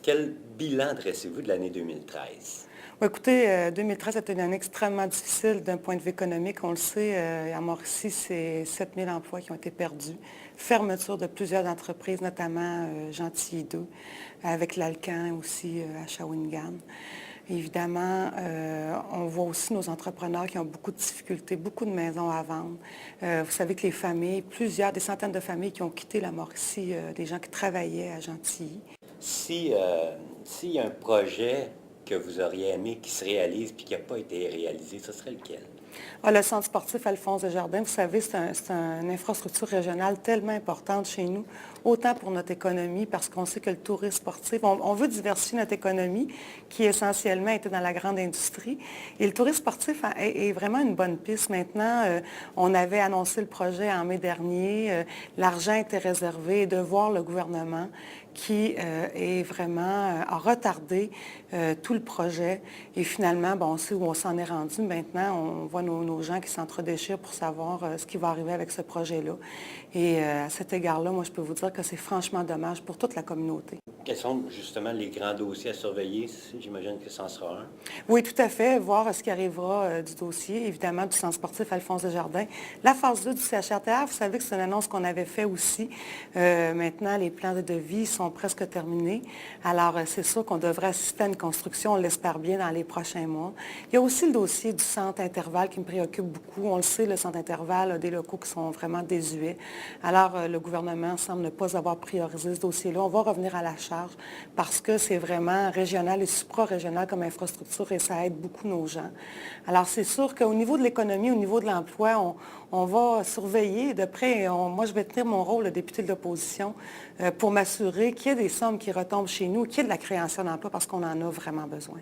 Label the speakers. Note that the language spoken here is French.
Speaker 1: Quel bilan dressez-vous de l'année 2013?
Speaker 2: Bon, écoutez, 2013 a été une année extrêmement difficile d'un point de vue économique. On le sait, à Mauricie, c'est 7 000 emplois qui ont été perdus. Fermeture de plusieurs entreprises, notamment Gentilly 2, avec l'Alcan aussi à Shawinigan. Évidemment, on voit aussi nos entrepreneurs qui ont beaucoup de difficultés, beaucoup de maisons à vendre. Vous savez que les familles, des centaines de familles qui ont quitté la Mauricie, des gens qui travaillaient à Gentilly.
Speaker 1: S'il y a un projet que vous auriez aimé qui se réalise puis qui n'a pas été réalisé, ce serait lequel?
Speaker 2: Ah, le centre sportif Alphonse Desjardins, vous savez, c'est une infrastructure régionale tellement importante chez nous, autant pour notre économie, parce qu'on sait que le tourisme sportif, on veut diversifier notre économie, qui essentiellement était dans la grande industrie. Et le tourisme sportif est vraiment une bonne piste. Maintenant, on avait annoncé le projet en mai dernier, l'argent était réservé, et de voir le gouvernement qui est vraiment a retardé tout le projet. Et finalement, bon, on sait où on s'en est rendu. Maintenant, on voit nos gens qui s'entredéchirent pour savoir ce qui va arriver avec ce projet-là. Et à cet égard-là, moi, je peux vous dire que c'est franchement dommage pour toute la communauté.
Speaker 1: Quels sont justement les grands dossiers à surveiller? J'imagine que c'en sera un.
Speaker 2: Oui, tout à fait. Voir ce qui arrivera du dossier, évidemment, du centre sportif Alphonse Desjardins. La phase 2 du CHRTR, vous savez que c'est une annonce qu'on avait fait aussi. Maintenant, les plans de devis sont presque terminés. Alors, c'est sûr qu'on devrait assister à une construction, on l'espère bien, dans les prochains mois. Il y a aussi le dossier du centre Intervalle qui me préoccupe beaucoup. On le sait, le centre Intervalle a des locaux qui sont vraiment désuets. Alors, le gouvernement semble ne pas avoir priorisé ce dossier-là. On va revenir à la charge parce que c'est vraiment régional et supra-régional comme infrastructure et ça aide beaucoup nos gens. Alors, c'est sûr qu'au niveau de l'économie, au niveau de l'emploi, on va surveiller de près. Moi, je vais tenir mon rôle de député de l'opposition pour m'assurer qu'il y ait des sommes qui retombent chez nous, qu'il y ait de la création d'emplois parce qu'on en a vraiment besoin.